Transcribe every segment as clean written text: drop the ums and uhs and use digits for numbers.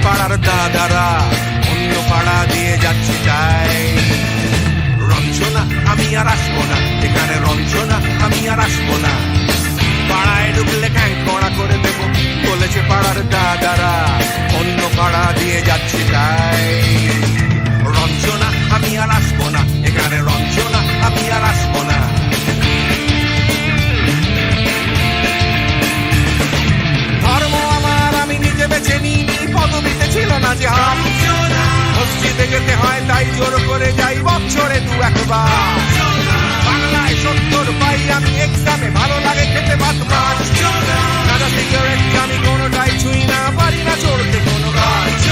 পাড়ার দাদারা অন্য পাড়া দিয়ে যাচ্ছি তাই। রঞ্জনা আমি আর আসবো না, এখানে রঞ্জনা আমি আর আসবো না। পাড়ায় ঢুকলে ক্যাং কড়া করে দেবো বলেছে পাড়ার দাদারা, অন্য পাড়া দিয়ে যাচ্ছি তাই। রঞ্জনা আমি আর আসবো না, এখানে রঞ্জনা আমি আর আসবো না। ধর্ম আমার আমি নিজে বেছে নিইনি, পদবিতে ছিল না যে হাত। মসজিদে যেতে হয় তাই জোর করে যাই বছরে 2-1 বাংলায় 70 পাই আমি এক্সামে, ভালো লাগে খেতে ভাত মাছ। দাদা সিগারেট আমি কোনোটাই ছুঁই না, পারি না চড়তে কোনো গাছ।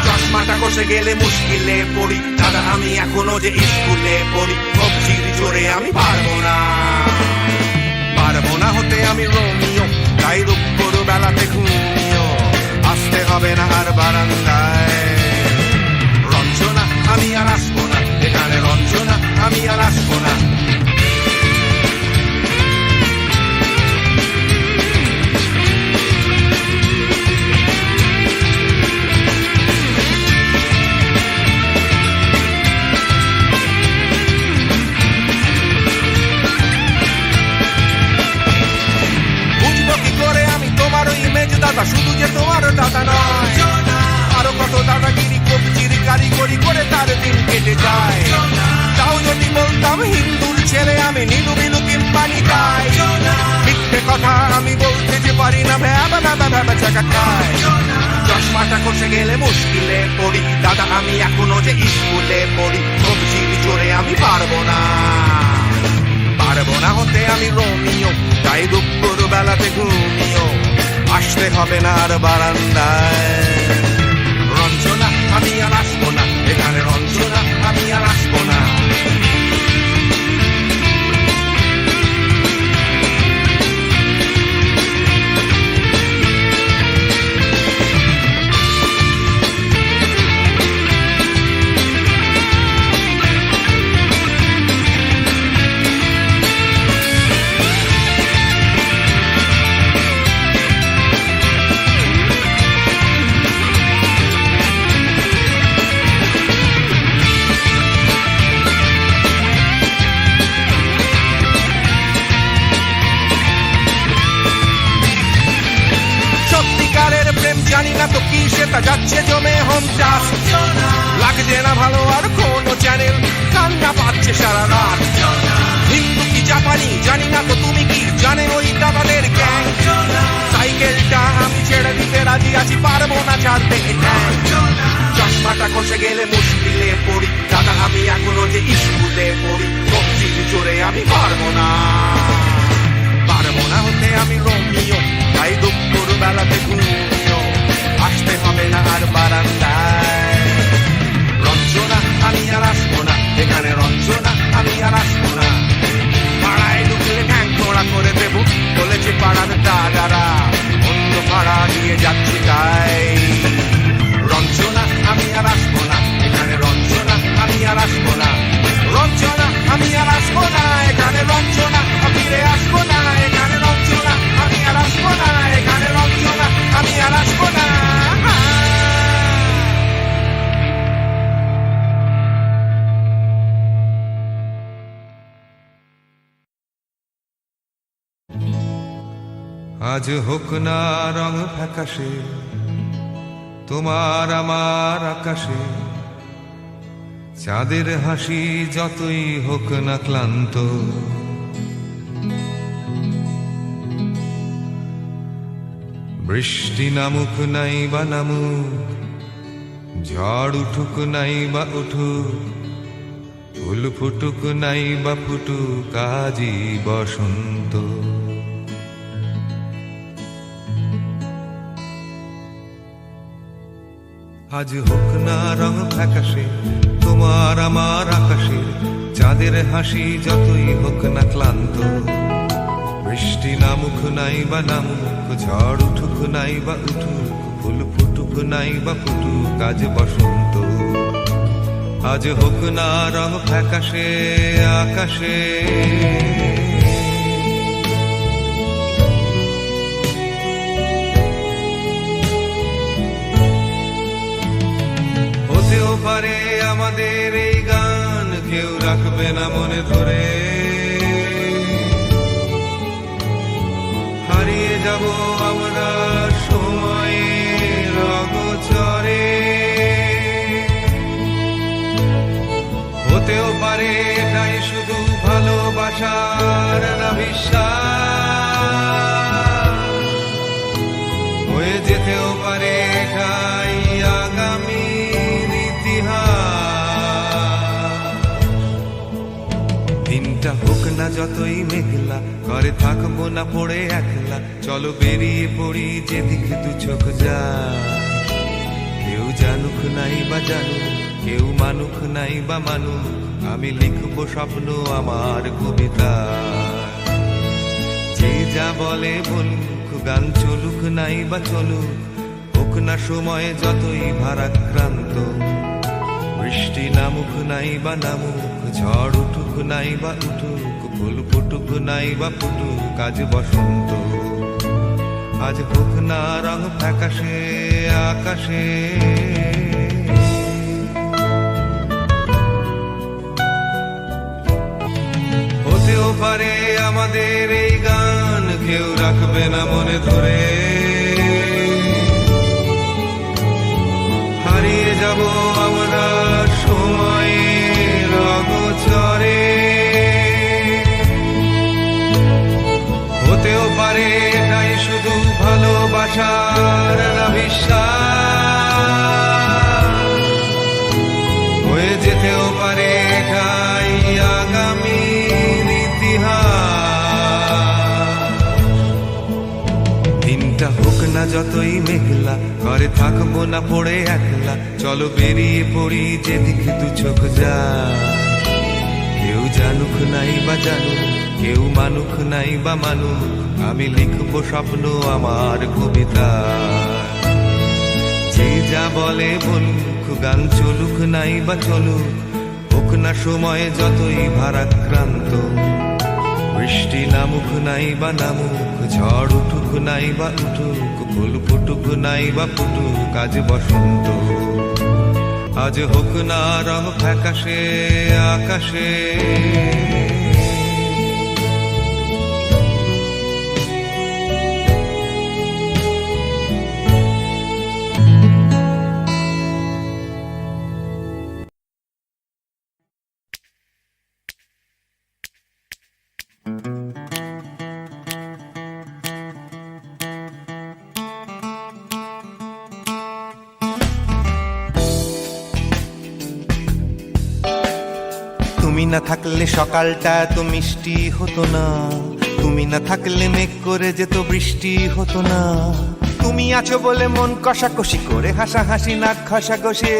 চশমাটা কষে গেলে মুশকিলে পড়ি, দাদা আমি এখনো যে স্কুলে পড়ি। কবজির জোরে আমি পারবো না, পারবো না হতে আমি রোমিও, তাই দুপুর বেলাতে ঘুমিও আসতে হবে না আর বারান্দায়। রঞ্জনা আমি আর আসবো না, এখানে রঞ্জনা আমি আর আসবো না। দাদা শুধু যে তোমার দাদা নয়, আরো কত দাদাগিরি কবজির কারিগরি করে তার দিন কেটে যায়। তাও যদি বলতাম হিন্দুর ছেলে আমি, নীলু বিলু কিংবা নিতাই। মিথ্যে কথা আমি বলতে যে পারি না, ভ্যাবা চাকা খায়। চশমাটা কষে গেলে মুশকিলে পড়ি, দাদা আমি এখনো যে স্কুলে পড়ি। কবজির জোরে আমি পারবো না, পারবো না হতে আমি রোমিও, তাই দুপুর বেলাতে ঘুমিও আসতে হবে না আর বারান্দায়। রঞ্জনা আমি আর আসবো না, এখানে রঞ্জনা আমি আর আসবো না। জানি না তো কি সেটা যাচ্ছে জমে হোম চাষ। লাগছে না ভালো আর কোনো চ্যানেল, কান্না পাচ্ছে সারা রাত। হিন্দু কি জাপানি জানি না তো তুমি কি জানে ওই দাদাদের গ্যাং। সাইকেলটা আমি ছেড়ে দিতে রাজি আছি, পারবো না ছাড়তে এটা। চশমাটা কষে গেলে মুশকিলে পড়ি, দাদা আমি এখনো যে স্কুলে পড়ি। কবজির জোরে আমি পারবো না, পারবো না হতে আমি রোমিও, তাই দুপুর বেলাতে ঘুমিও আসতে হবে না আর বারান্দায়। রঞ্জনা আমি আর আসবো না, এখানে রঞ্জনা আমি আর আসবো না। পাড়ায় ঢুকলে ঠ্যাং খোঁড়া করে দেবো বলেছে পাড়ার দাদারা, অন্য পাড়া দিয়ে যাচ্ছি তাই। রঞ্জনা আমি আর আসবো না, এখানে রঞ্জনা আমি আর আসবো না। রঞ্জনা আমি আর আসবো না, এখানে রঞ্জনা ফিরে আসবো না। এখানে রঞ্জনা আমি আর আসবো না, এখানে রঞ্জনা আমি আর আসবো না। আজ হোক না রং ফ্যাকাশে তোমার আমার আকাশে, চাঁদের হাসি যতই হোক না ক্লান্ত। বৃষ্টি নামুক নাই বা নামুক, ঝড় উঠুক নাই বা উঠুক, ফুল ফুটুক নাই বা ফুটুক, আজই বসন্ত। আজ হোক না রং ফ্যাকাশে তোমার আমার আকাশে, চাঁদের হাসি যতই হোক না ক্লান্ত। বৃষ্টি নামুক নাই বা নামুক, ঝড় উঠুক নাই বা উঠুক, ফুল ফুটুক নাই বা ফুটুক, আজ বসন্ত। আজ হোক না রং ফ্যাকাশে আকাশে। পারে আমাদের এই গান কেউ রাখবে না মনে ধরে, হারিয়ে যাব আমরা সময়ের অগোচরে। হতেও পারে এটাই শুধু ভালোবাসার না বিশ্বাস, হয়ে যেতেও পারে এটাই আগামীর ইতিহাস। দিনটা হোক না যতই মেঘলা, ঘরে থাকবো না পড়ে একলা, চলো বেরিয়ে পড়ি যেদিক দু চোখ যায়। কেউ জানুক নাই বা জানুক, কেউ মানুক নাই বা মানুক, আমি লিখবো স্বপ্ন আমার কবিতা। যে যা বলে বলুক, গান চলুক নাই বা চলুক, হোক না সময় যতই ভারাক্রান্ত। বৃষ্টি নামুক নাই বা নামুক, ঝড় উঠুক নাই বা উঠুক, ফুল ফুটুক নাই বা ফুটুক, আজ বসন্ত। আজ হোক না রং ফ্যাকাশে আকাশে, হতেও পারে আমাদের এই গান কেউ রাখবে না মনে ধরে, হারিয়ে যাব আমরা সময়ের অগোচরে। হতেও পারে এটাই শুধু ভালোবাসার না বিশ্বাস, হয়ে যেতেও পারে এটাই আগামীর ইতিহাস। দিনটা হোক না যতই মেঘলা, ঘরে থাকবো না পড়ে একলা, চলো বেরিয়ে পড়ি যেদিক দু চোখ যায়। কেউ জানুক নাই বা জানুক, কেউ মানুক নাই বা মানুক, আমি লিখবো স্বপ্ন আমার কবিতা। যে যা বলে বলুক, গান চলুক নাই বা চলুক, হোক না সময় যতই ভারাক্রান্ত। বৃষ্টি নামুক নাই বা নামুক, ঝড় উঠুক নাই বা উঠুক, ফুল ফুটুক নাই বা ফুটুক, আজ বসন্ত। আজ হোক না রং ফ্যাকাশে আকাশে। তুমি না থাকলে সকালটা তো মিষ্টি হতো না, তুমি না থাকলে মেঘ করে যেত বৃষ্টি হতো না। তুমি আছো বলে মন কষাকষি করে হাসাহাসি নাক ঘষাঘষি।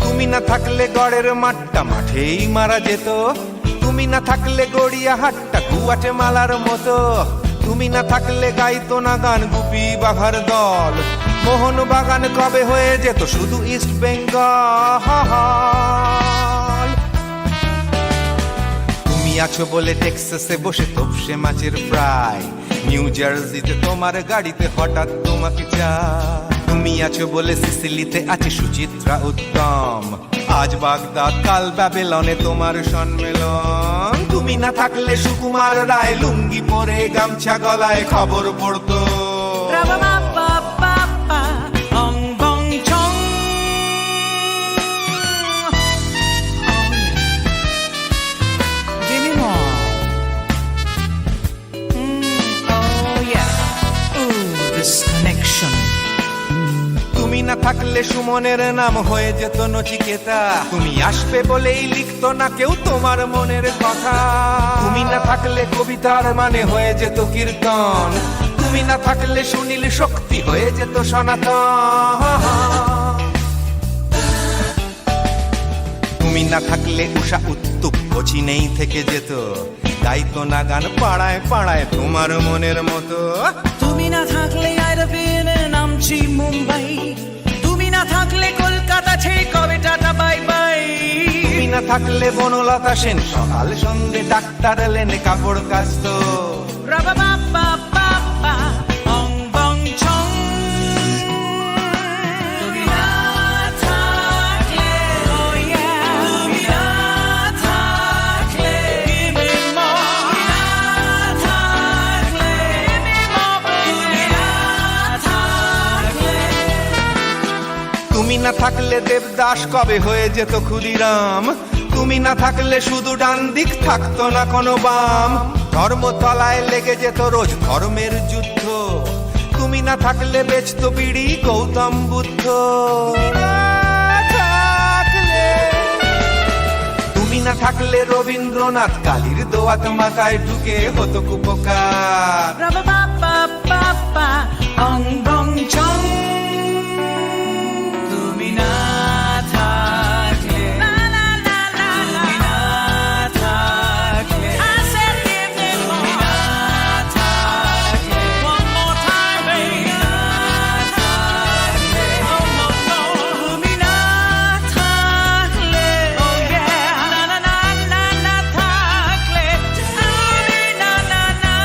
তুমি না থাকলে গড়ের মাঠটা মাঠেই মারা যেত, তুমি না থাকলে গড়িয়া হাটটা গুয়াটে মালার মতো। তুমি না থাকলে গাইতো না গান গুপি বাঘার দল, মোহন বাগান কবে হয়ে যেত শুধু ইস্ট বেঙ্গল। তুমি আছো বলে টেক্সাসে বসে তপসে মাছের ফ্রাই, নিউ জার্সিতে তোমার গাড়িতে হঠাৎ তোমাকে চাই। তুমি আছো বলে সিসিলিতে আছে সুচিত্রা উত্তম, আজ বাগদাদ কাল ব্যাবিলনে তোমার সম্মেলন। তুমি না থাকলে সুকুমার রায় লুঙ্গি পরে গামছা গলায় খবর পড়তো। তুমি না থাকলে সুমনের নাম হয়ে যেত নচিকেতা, তুমি আসবে বলেই লিখতো না কেউ তোমার মনের কথা। তুমি না থাকলে কবিতার মানে হয়ে যেত কীর্তন, তুমি না থাকলে সুনীল শক্তি হয়ে যেত সনাতন। তুমি না থাকলে উষা উত্তুপ কোচিনেই থেকে যেত, গাইতো না গান পাড়ায় পাড়ায় তোমার মনের মতো। তুমি না থাকলে আইরবিনের নাম করছি মুম্বাই, তুমি না থাকলে কলকাতা ছেড়ে কবে টাটা বাই বাই। তুমি না থাকলে বনলতা সেন সকাল সন্ধে ডাক্তার এলেন কাপড় কাচত। রাবা বাবা বাবা অং বং ছং। তুমি না থাকলে, oh yeah, তুমি না থাকলে, give me more. তুমি না থাকলে, give me more, তুমি না থাকলে। তুমি না থাকলে দেবদাস কবে হয়ে যেত ক্ষুদিরাম। তুমি না থাকলে শুধু ডান দিক থাকতো না কোনো বাম। ধর্মতলায় লেগে যেত রোজ ধর্মের যুদ্ধ। তুমি না থাকলে বেচত বিড়ি গৌতম বুদ্ধ। তুমি না থাকলে রবীন্দ্রনাথ কালীর দোয়াত মাথায় ঢুকে হতো কুপকার। রাবা বাবা বাবা অং বং ছং। তুমি না থাকলে, লা লা লা লা, তুমি না থাকলে, I said give me more. তুমি না থাকলে, one more time baby. তুমি না থাকলে, oh no no. তুমি না থাকলে, oh yeah, না না না না না থাকলে, তুমি না না না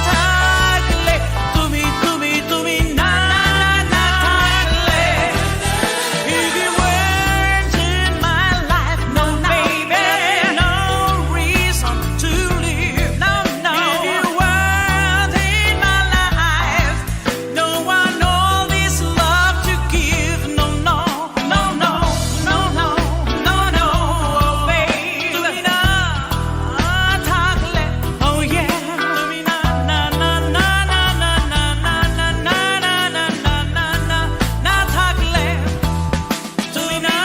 থাকলে, তুমি তুমি তুমি না না থাকলে, if you weren't in my life, no baby, no reason to live, no no. If you weren't in my life, no one all this love to give, no no no no no no no no, oh baby. তুমি না থাকলে, oh yeah, তুমি না না না না না না না না না না না না না না না থাকলে, তুমি না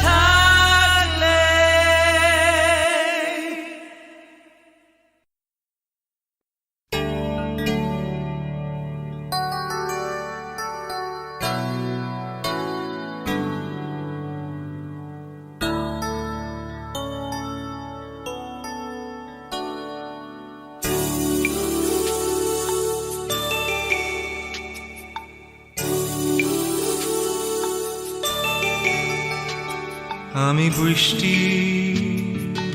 থাকলে। আমি বৃষ্টি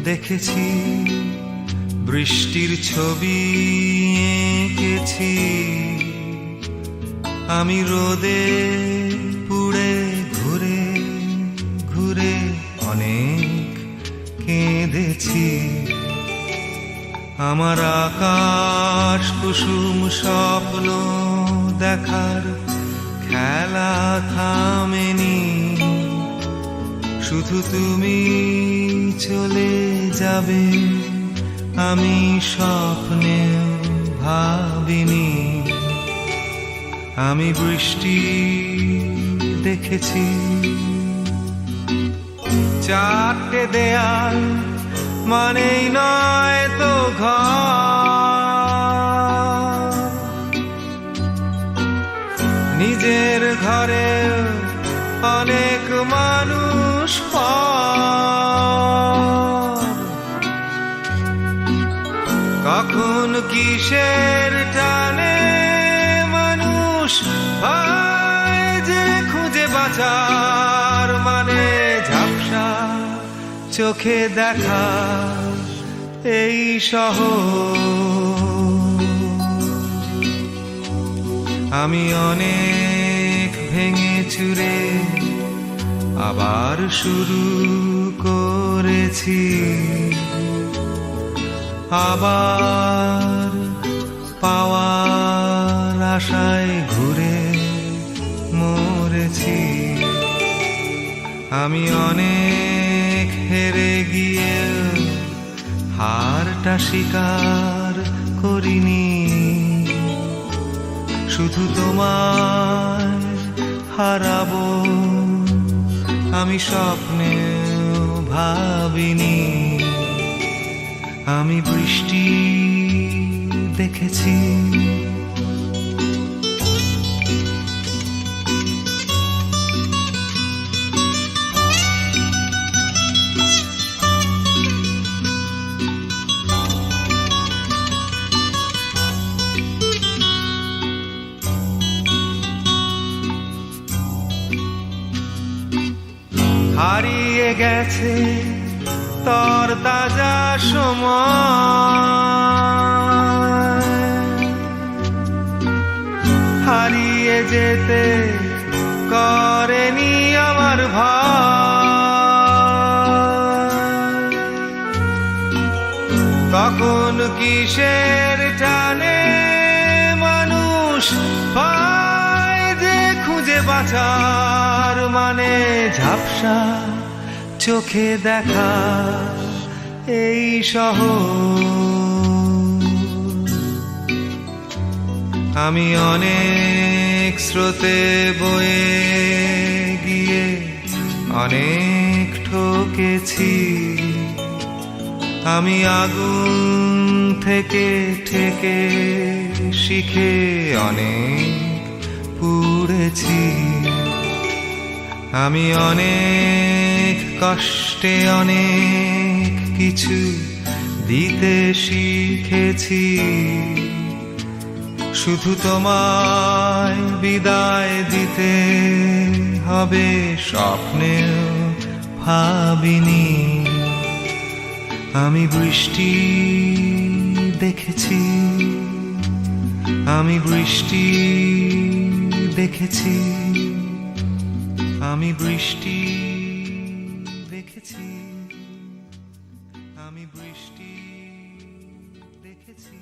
দেখেছি, বৃষ্টির ছবি এঁকেছি। আমি রোদে পুড়ে ঘুরে ঘুরে অনেক কেঁদেছি। আমার আকাশ কুসুম স্বপ্ন দেখার খেলা থামেনি। শুধু তুমি চলে যাবে আমি স্বপ্নে ভাবিনি। আমি বৃষ্টি দেখেছি, চারটে দেয়াল মানেই নয় তো ঘর। নিজের ঘরে অনেক মানুষ পর। কখন কিসের টানে মানুষ হয় যে খুঁজে বাঁচার মানে ঝাপসা চোখে দেখা এই শহর। আমি অনেক ভেঙে চুরে আবার শুরু করেছি। আবার পাওয়ার আশায় ঘুরে মরেছি। আমি অনেক হেরে গিয়ে হারটা স্বীকার করিনি। শুধু তোমায় হারাবো আমি স্বপ্নেও ভাবিনি। আমি বৃষ্টি দেখেছি। হারিয়ে গেছে তর তাজা সময়, হারিয়ে যেতে করেনি আমার ভয়। কখন কিসের টানে মানুষ পায় যে খুঁজে বাঁচার মানে, ঝাপসা চোখে দেখা এই শহর। আমি অনেক স্রোতে বয়ে গিয়ে অনেক ঠকেছি, আমি আগুন থেকে ঠেকে শিখে অনেক পুড়েছি। আমি অনেক কষ্টে অনেক কিছু দিতে শিখেছি, শুধু তোমায় বিদায় দিতে হবে স্বপ্নেও ভাবিনি। আমি বৃষ্টি দেখেছি, আমি বৃষ্টি দেখেছি, আমি বৃষ্টি দেখেছি, আমি বৃষ্টি দেখেছি।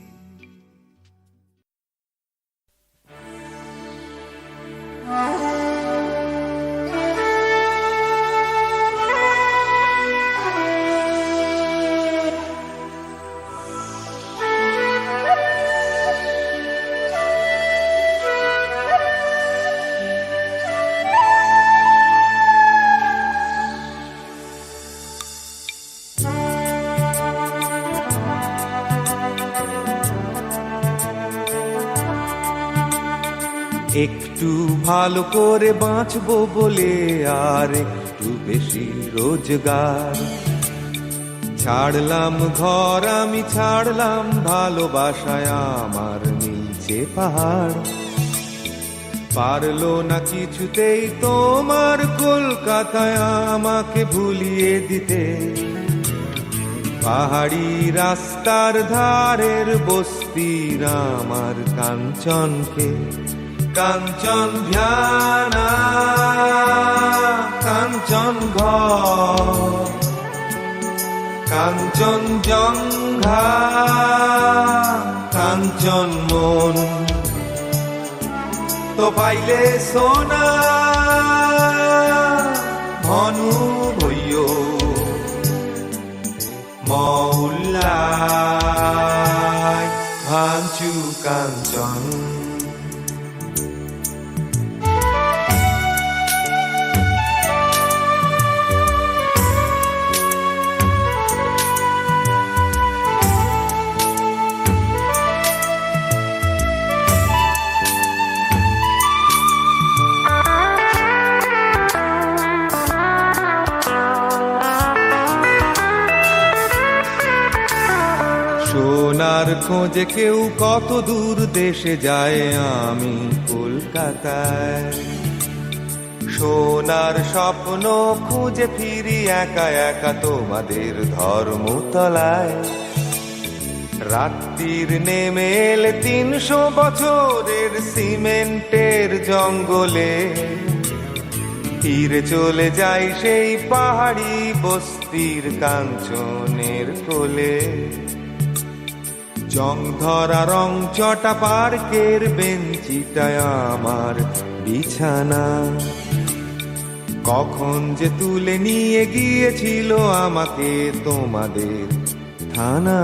একটু ভালো করে বাঁচবো বলে আর একটু বেশি রোজগার, ছাড়লাম ঘর আমি ছাড়লাম ভালোবাসায় আমার নিচে পাহাড়। পারলো না কিছুতেই তোমার কলকাতায় আমাকে ভুলিয়ে দিতে, পাহাড়ি রাস্তার ধারের বস্তির আমার কাঞ্চনকে। কাঞ্চন ধ্যানা কাঞ্চন ঘর, কাঞ্চন জঙ্ঘা কাঞ্চন মন, তো পাইলে সোনা ধনু ভৈয় মৌলায় ভাঞ্চু কাঞ্চন। সোনার খোঁজে কেউ কত দূর দেশে যায়, আমি কলকাতায় সোনার স্বপ্ন খুঁজে ফিরি একা একা তোমাদের ধর্মতলায়। রাত্রির নেমে এলে 300 বছরের সিমেন্টের জঙ্গলে, ফিরে চলে যাই সেই পাহাড়ি বস্তির কাঞ্চনের কোলে। জং ধরা রং চটা পার্কের বেঞ্চিটায় আমার বিছানা, কখন যে তুলে নিয়ে গিয়েছিল আমাকে তোমাদের থানা।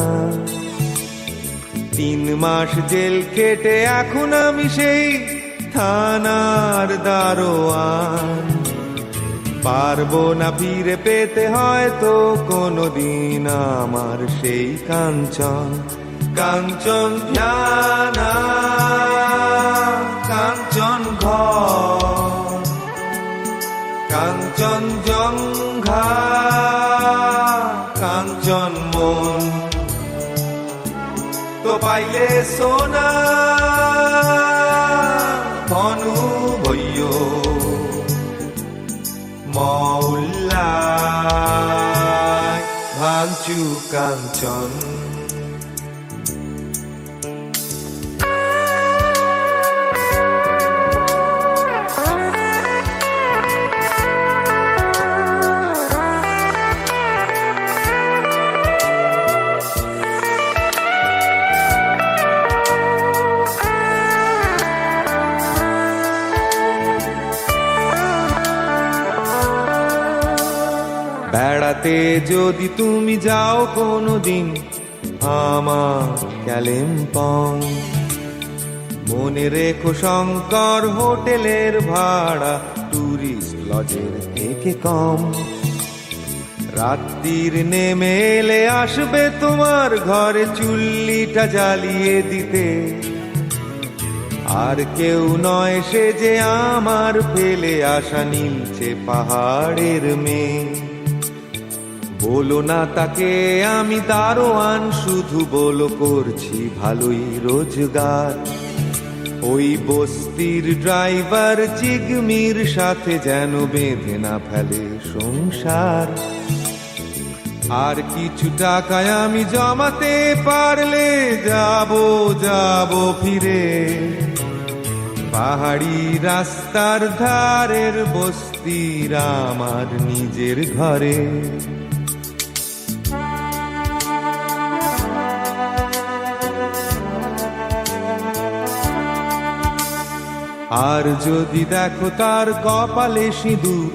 3 মাস জেল কেটে এখন আমি সেই থানার দারোয়ান, পারবো না ফিরে পেতে হয়তো কোনোদিন আমার সেই কাঞ্চন। কাঞ্চন ধ্যানা কাঞ্চন ঘর, কাঞ্চন জঙ্ঘা কাঞ্চন মন, তো পাইলে সোনা ধনু ভৈয় মৌলা। ভাঙচু কাঞ্চন। বেড়াতে যদি তুমি যাও কোনোদিন আমার কালিম্পং, মনে রেখো শঙ্কর হোটেলের ভাড়া টুরিস্ট লজের থেকে কম। রাত্রির নেমে এলে আসবে তোমার ঘরে চুল্লিটা জ্বালিয়ে দিতে, আর কেউ নয় সে যে আমার ফেলে আসা নীলছে পাহাড়ের মেয়ে। বলো না তাকে আমি দারোয়ান, শুধু বলো করছি ভালোই রোজগার। ওই বস্তির ড্রাইভার জিগমির সাথে যেন বেঁধে না ফেলে সংসার। আর কিছু টাকায় আমি জমাতে পারলে যাব ফিরে পাহাড়ি রাস্তার ধারের বস্তির আমার নিজের ঘরে। আর যদি দেখো তার কপালে সিঁদুর,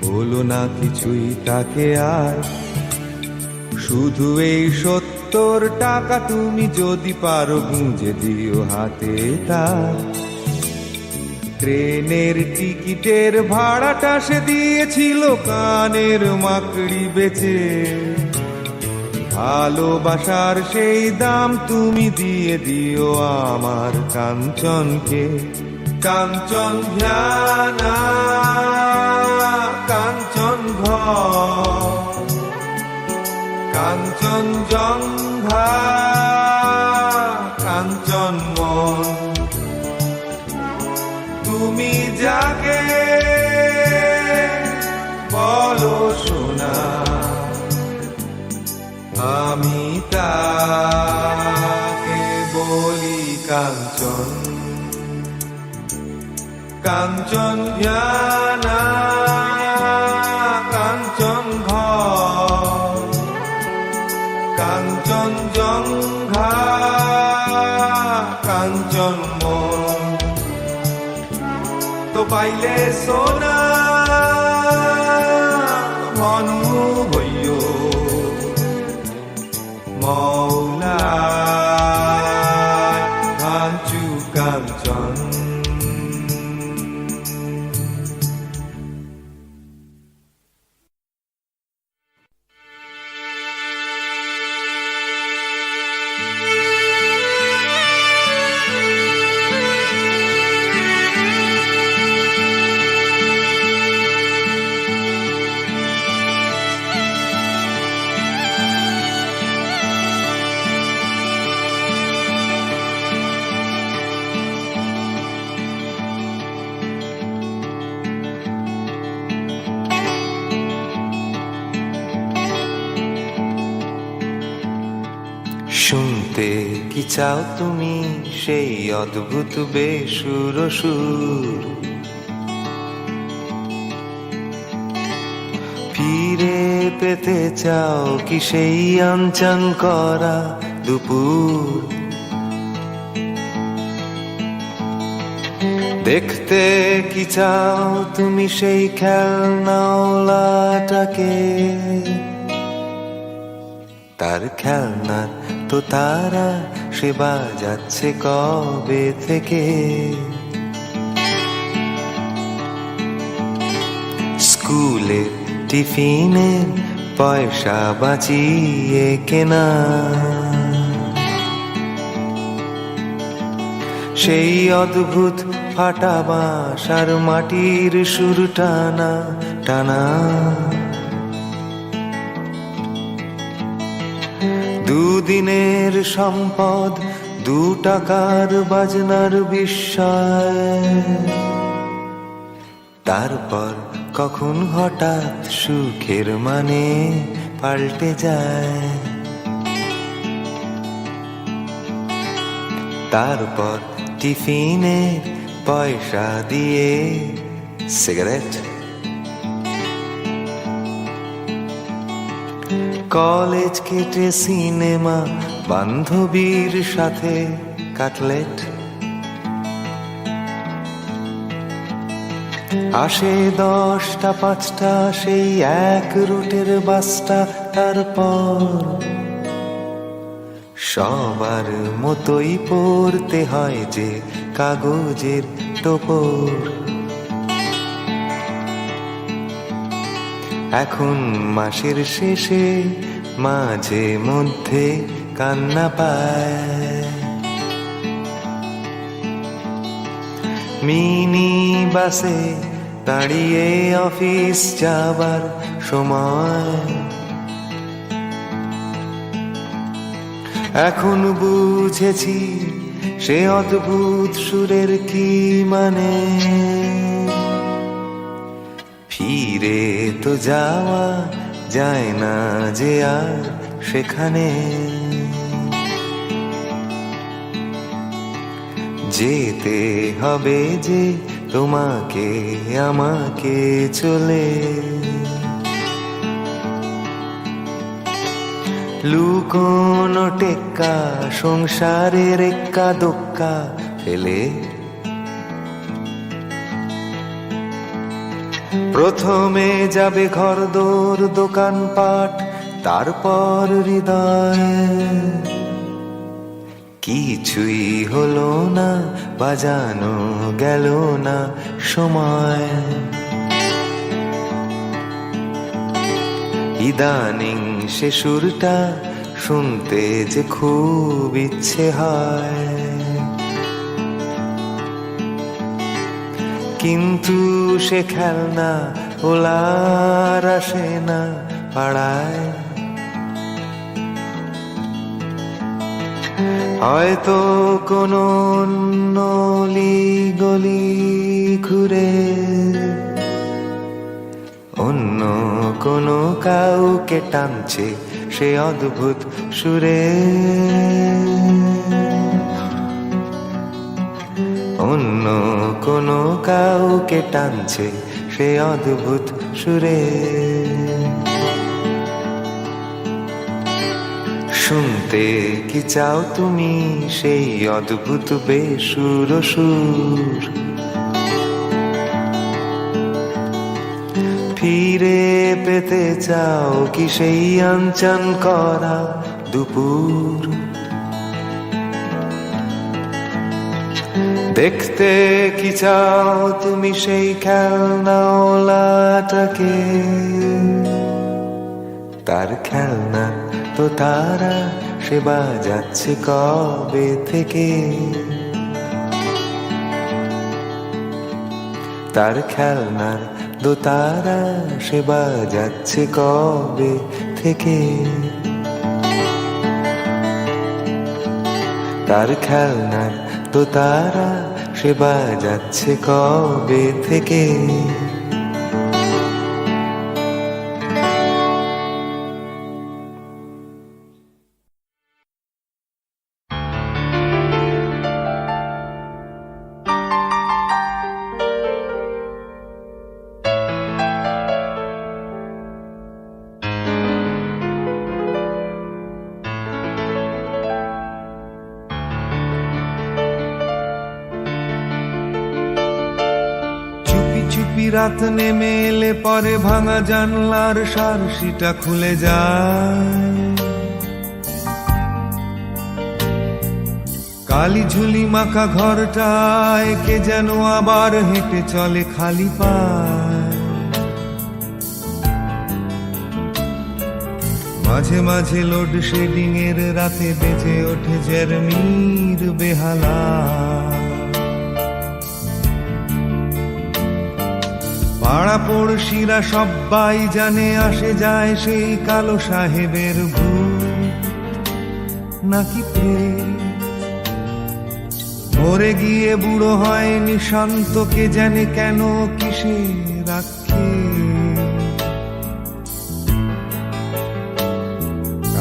বলো না কিছুই তাকে আর। শুধু এই 70 টাকা তুমি যদি পারো গুঁজে দিও হাতে তার। ট্রেনের টিকিটের ভাড়াটা সে দিয়েছিল কানের মাকড়ি বেচে। ভালোবাসার সেই দাম তুমি দিয়ে দিও আমার কাঞ্চনকে। কাঞ্চন ধ্যানা কাঞ্চন ঘর, কাঞ্চন জঙ্ঘা কাঞ্চন মন, তুমি যাকে বলো শোনা আমি তাকে বলি কাঞ্চন। কাঞ্চন জ্ঞানা কাঞ্চন ঘর, কাঞ্চন জঙ্ঘা কাঞ্চন মন, তো পাইলে সোনা মনু হইও মৌলা ভাঞ্চু কাঞ্চন। শুনতে কি চাও তুমি সেই অদ্ভুত বেসুর সুর, ফিরে পেতে চাও কি সেই আনচান করা দুপুর, দেখতে কি চাও তুমি সেই খেলনাওয়ালাটাকে, তার খেলনার তো তারা সে বাজাচ্ছে কবে থেকে। স্কুলের টিফিনের পয়সা বাঁচিয়ে কেনা সেই অদ্ভুত ফাটা বাঁশ আর মাটির সুর টানা টানা, দুদিনের সম্পদ 2 টাকার বাজনার বিস্ময়, তারপর কখন হঠাৎ সুখের মানে পাল্টে যায়। তারপর টিফিনের পয়সা দিয়ে সিগারেট, কলেজ কেটে সিনেমা, বান্ধবীর সাথে কাটলেট, আসে 10টা 5টা সেই এক রুটের বাসটা। তারপর সবার মতোই পড়তে হয় যে কাগজের টোপর। এখন মাসের শেষে মাঝে মধ্যে কান্না পায়। মিনি বাসে দাঁড়িয়ে অফিস যাবার সময় এখন বুঝেছি সে অদ্ভুত সুরের কি মানে। ফিরে তো যাওয়া যায় না যে আর সেখানে, যেতে হবে যে তোমাকে আমাকে চলে। লুকোনো টেক্কা সংসারের এক্কা দোক্কা ফেলে, প্রথমে যাবে ঘরদোর দোকানপাট, তারপর হৃদয়। কিছুই হলো না, বাজানো গেল না সময়। ইদানিং সে সুরটা শুনতে যে খুব ইচ্ছে হয়, কিন্তু সে খেলনা ওলার আসে না পাড়ায়। হয়তো কোনো নলি গলি ঘুরে অন্য কোনো কাউকে টানছে সে অদ্ভুত সুরে। অন্য কোনো কাউকে টানছে সে অদ্ভুত সুরে। শুনতে কি চাও তুমি সেই অদ্ভুত বেসুর সুর? ফিরে পেতে চাও কি সেই আনচান করা দুপুর? দেখতে কি চাও তুমি সেই খেলনাওয়ালাটাকে? তার খেলনা তো তারা সে বাজাচ্ছে কবে থেকে। তার খেলনার দোতারা সে বাজাচ্ছে কবে থেকে। তার খেলনার দোতারা সে বাজাচ্ছে কবে থেকে। রাত নেমে এলে পরে ভাঙা জানলার সারসিটা খুলে যায়। কালি ঝুলি মাখা ঘরটায় কে যেন আবার হেঁটে চলে খালি পায়। মাঝে মাঝে লোডশেডিং এর রাতে বেজে ওঠে জেরমির বেহালা। পাড়া পড়শিরা সবাই জানে আসে যায় সেই কালো সাহেবের ভূত নাকি প্রেম। মরে গিয়ে বুড়ো হয়নি শান্ত কে জানে কেন কিসে রাখে।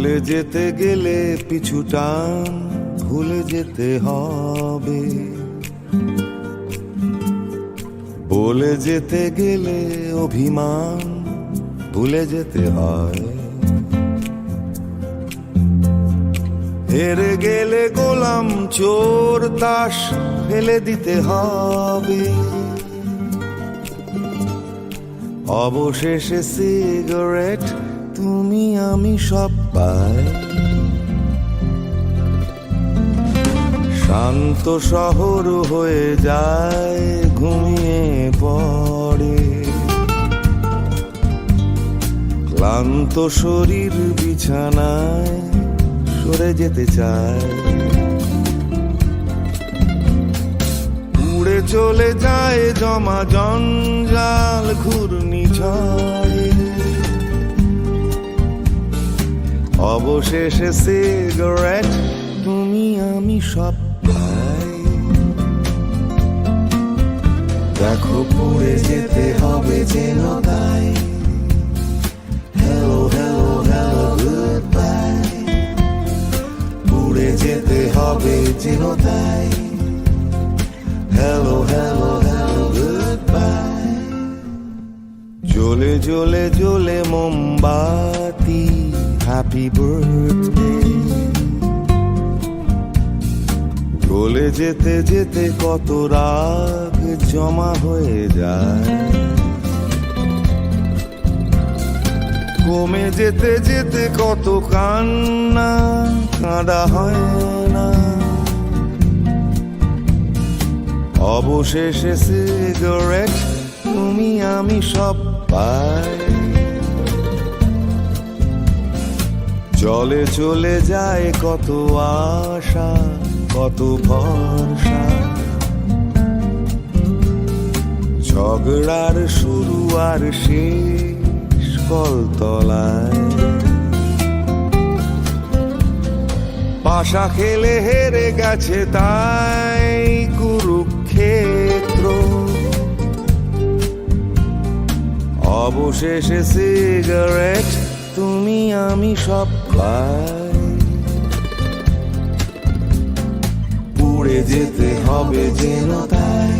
বলে যেতে গেলে পিছু টান ভুলে যেতে হবে, বলে যেতে গেলে অভিমান ভুলে যেতে হয়, হেরে গেলে গোলাম চোর তাস ফেলে দিতে হবে, অবশেষে সিগারেট তুমি আমি সব পাই, শান্ত শহর হয়ে যায় ঘুমিয়ে পড়ে, ক্লান্ত শরীর বিছানায় সরে যেতে চায়, উড়ে চলে যায় জমা জঞ্জাল ঘূর্ণিঝড়ে, অবশেষে সিগারেট তুমি আমি সব পাই, দেখো পড়ে যেতে হবে যেন তাই, hello hello hello good bye, পড়ে যেতে হবে যেন তাই, hello hello hello good bye, জ্বলে জ্বলে জ্বলে মোমবাতি হ্যাপি বার্থডে, গলে যেতে যেতে কত রাগ জমা হয়ে যায়, কমে যেতে যেতে কত কান্না কাঁদা হয় না, অবশেষে সিগারেট তুমি আমি সব পাই, জলে চলে যায় কত আশা কত ভরসা, ঝগড়ার শুরু আর শেষ কলতলায়, পাশা খেলে হেরে গেছে তাই কুরুক্ষেত্র, অবশেষে সিগারেট তুমি আমি সব পাই, পুড়ে যেতে হবে যেন তাই,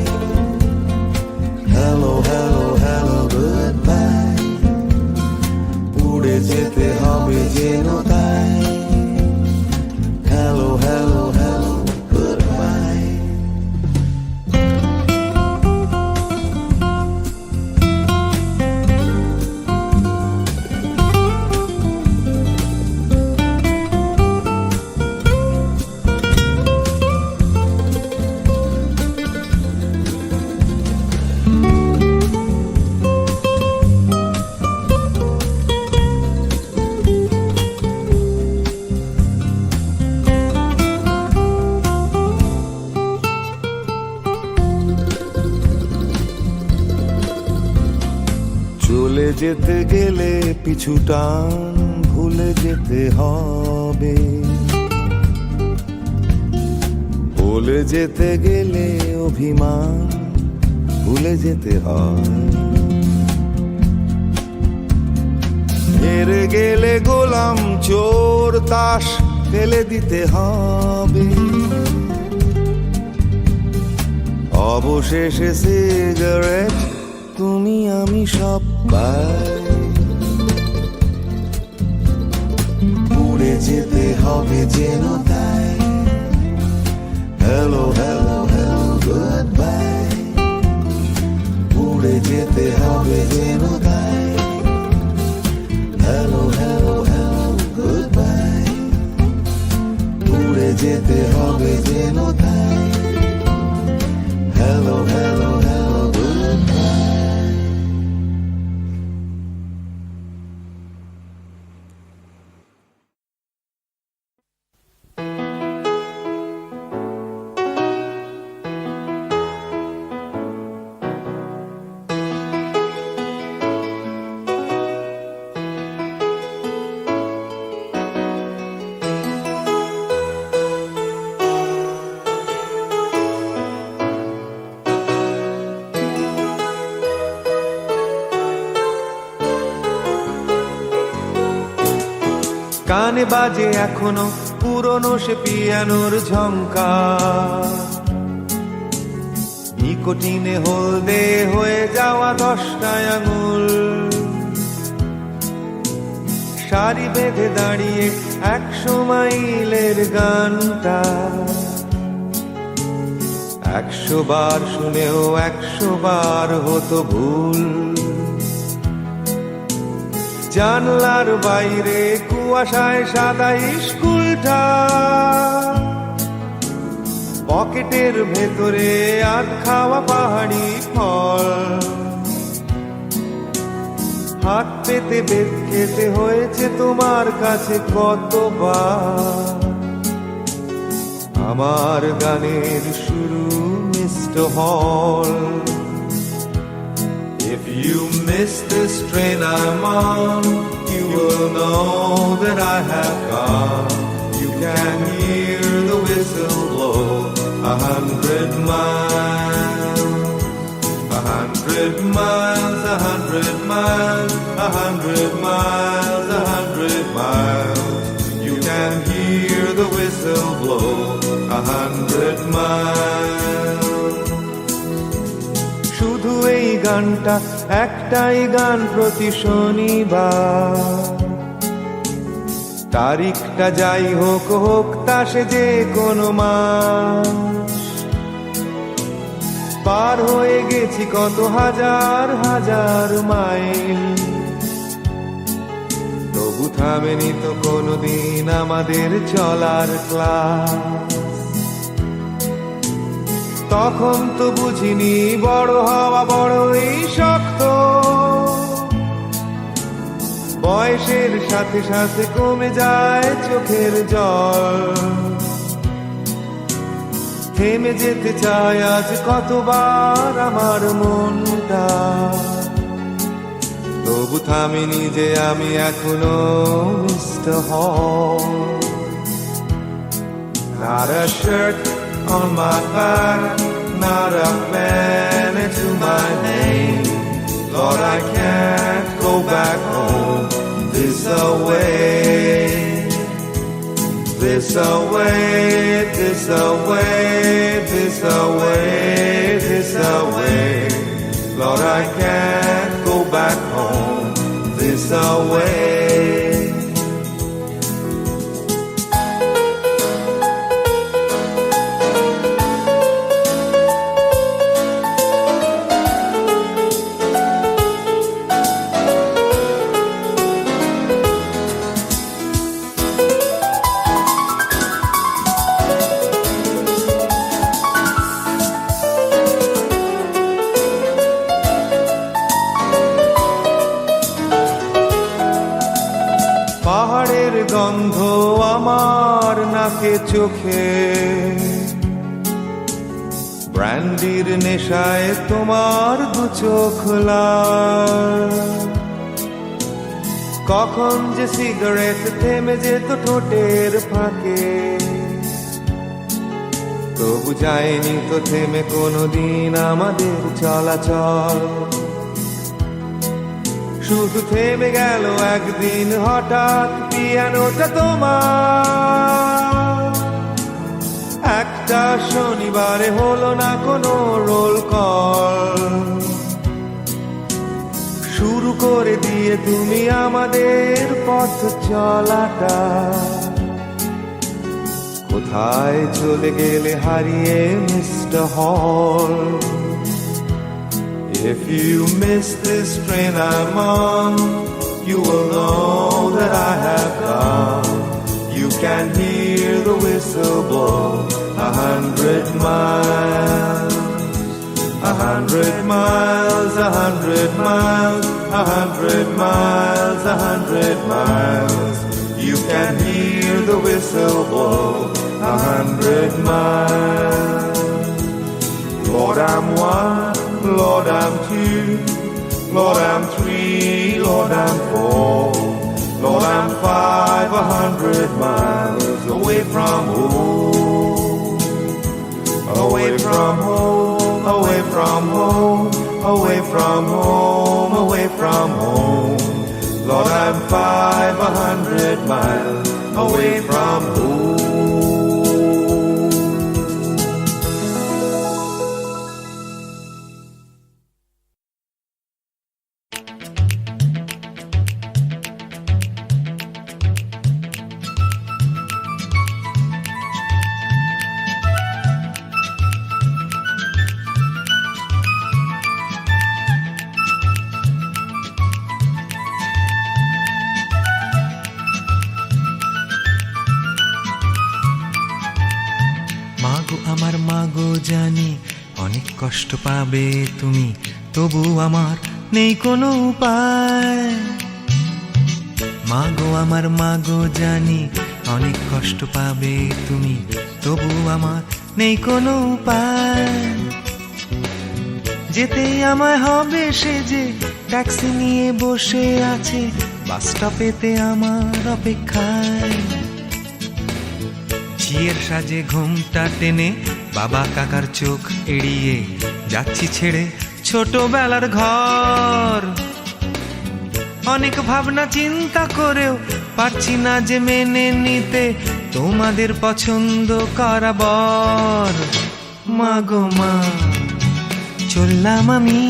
hello hello hello good bye, পুড়ে যেতে হবে যেন তাই, hello hello hello good bye. চলে যেতে গেলে পিছু টান ভুলে যেতে হবে, বলে যেতে গেলে অভিমান ভুলে যেতে হয়, হেরে গেলে গোলাম চোর তাস ফেলে দিতে হবে, অবশেষে সিগারেট তুমি আমি সব পাই, পুড়ে যেতে হবে যেন তাই, hello hello hello good bye, পুড়ে যেতে হবে যেন তাই, hello hello hello good bye, পুড়ে যেতে হবে যেন তাই, hello hello hello good bye. কানে বাজে এখনো পুরনো সে পিয়ানোর ঝংকার, নিকোটিনে হলদে হয়ে যাওয়া 10টা আঙুল, সারি বেঁধে দাঁড়িয়ে 100 মাইলের গানটা 100 বার শুনেও 100 বার হতো ভুল। জানলার বাইরে কুয়াশায় সাদা স্কুলটা, পকেটের ভেতরে আধ খাওয়া পাহাড়ি ফল, হাত পেতে বেত খেতে হয়েছে তোমার কাছে কতবার। আমার গানের শুরু মিস্টার হল। If you miss this train I'm on, you will know that I have gone. You can hear the whistle blow 100 miles, 100 miles, 100 miles, 100 miles, 100 miles. You can hear the whistle blow 100 miles. শুধু এই গানটা একটাই গান প্রতি শনিবার, তারিখটা যাই হোক হোক তা সে যে কোনো মাস। পার হয়ে গেছি কত হাজার হাজার মাইল, তবু থামেনি তো কোনোদিন আমাদের চলার ক্লাস। তখন তো বুঝিনি বড় হওয়া বড়ই শক্ত, বয়সের সাথে সাথে কমে যায় চোখের জল। থেমে যেতে চায় আজ কতবার আমার মনটা, তবু থামিনি যে আমি এখনো মিস্টার হল। Not a shirt on my back, not a planet to my name. Lord, I can't go back home this away, this away, this away, this away, this away. Lord, I can't go back home this away. পাহাড়ের গন্ধ আমার নাকে চোখে, ব্র্যান্ডির নেশায় তোমার দু চোখ লাল। কখন যে সিগারেট থেমে যেত ঠোঁটের ফাঁকে, তবু যায়নি তো থেমে কোনোদিন আমাদের চলাচল। শুধু থেমে গেল একদিন হঠাৎ পিয়ানোটা তোমার। একটা শনিবারে হলো না কোনো রোল কল, শুরু করে দিয়ে তুমি আমাদের পথ চলাটা। কোথায় চলে গেলে হারিয়ে মিস্টার হল? If you miss this train I'm on, you will know that I have gone. You can hear the whistle blow 100 miles, 100 miles, 100 miles, 100 miles, 100 miles. You can hear the whistle blow 100 miles. Lord, I'm one, Lord, I'm two, Lord, I'm three, Lord, I'm four, Lord, I'm 500 miles away from home, away from home, away from home, away from home, away from home. Lord, I'm 500 miles away from home. মাগো আমার মাগো জানি অনেক কষ্ট পাবে তুমি, তবু আমার নেই কোনো উপায়। মাগো আমার মাগো জানি অনেক কষ্ট পাবে তুমি, তবু আমার নেই কোনো উপায়। যেতেই আমায় হবে সে যে ট্যাক্সি নিয়ে বসে আছে বাস স্টপেতে আমার অপেক্ষায়। ঝিয়ের সাজে ঘুমটা টেনে বাবা কাকার চোখ এড়িয়ে যাচ্ছি ছেড়ে ছোটবেলার ঘর। অনেক ভাবনা চিন্তা করেও পারছি না যে মেনে নিতে তোমাদের পছন্দ করা বর। মাগো মা চললাম আমি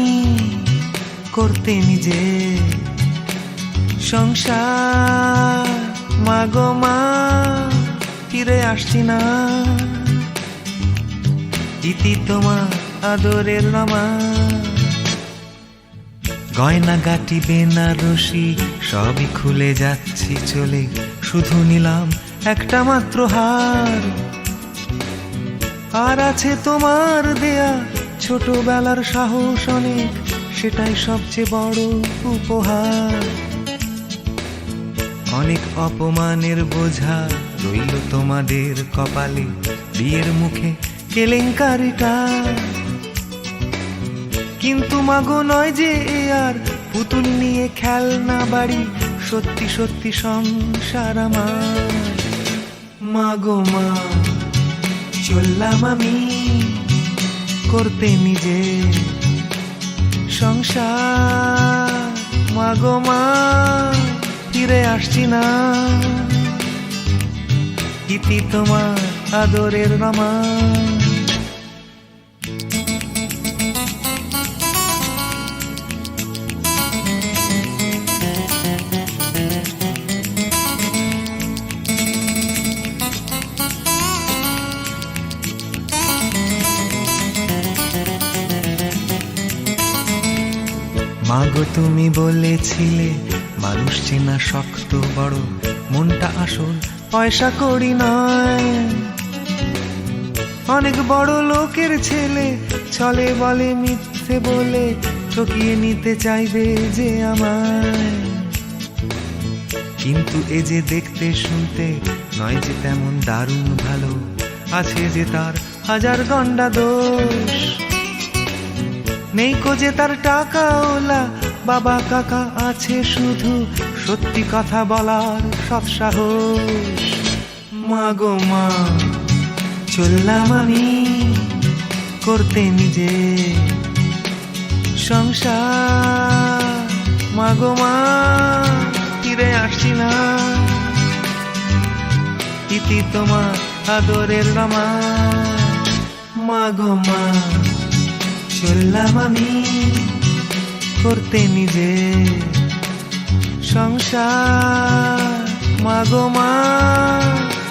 করতে নিজে সংসার। মাগো মা ফিরে আসছি না, ইতি তোমার আদরের রমা। গয়না গাটি বেনারসি সবই খুলে যাচ্ছি চলে, শুধু নিলাম একটা মাত্র হার। আর আছে তোমার দেয়া ছোটবেলার সাহস অনেক, সেটাই সবচেয়ে বড় উপহার। অনেক অপমানের বোঝা রইল তোমাদের কপালে, বিয়ের মুখে কেলেঙ্কারিটা। কিন্তু মাগো নয় যে এ আর পুতুল নিয়ে খেলনা বাড়ি, সত্যি সত্যি সংসার আমার। মাগো মা চললাম আমি করতে নিজে সংসার। মাগো মা ফিরে আসছি না, ইতি তোমার আদরের রমা। মাগো তুমি বলেছিলে মানুষ চেনা শক্ত বড়, মনটা আসল পয়সা করি নয়। অনেক বড় লোকের ছেলে ছলে বলে মিথ্যে বলে ঠকিয়ে নিতে চাইবে যে আমায়। কিন্তু এ যে দেখতে শুনতে নয় যে তেমন দারুণ ভালো, আছে যে তার হাজার গন্ডা দোষ। নেই যে তার টাকা ওলা বাবা কাকা, আছে শুধু সত্যি কথা বলার সৎ সাহস। মাগো মা চললাম আমি করতে নিজে সংসার। মাগো মা ফিরে আসছি না, ইতি তোমার আদরের রমা। মাগো মা চললাম আমি করতে নিজে সংসার। মাগো মা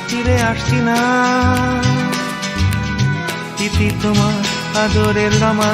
ফিরে আসছি না, ইতি তোমার আদরের রমা।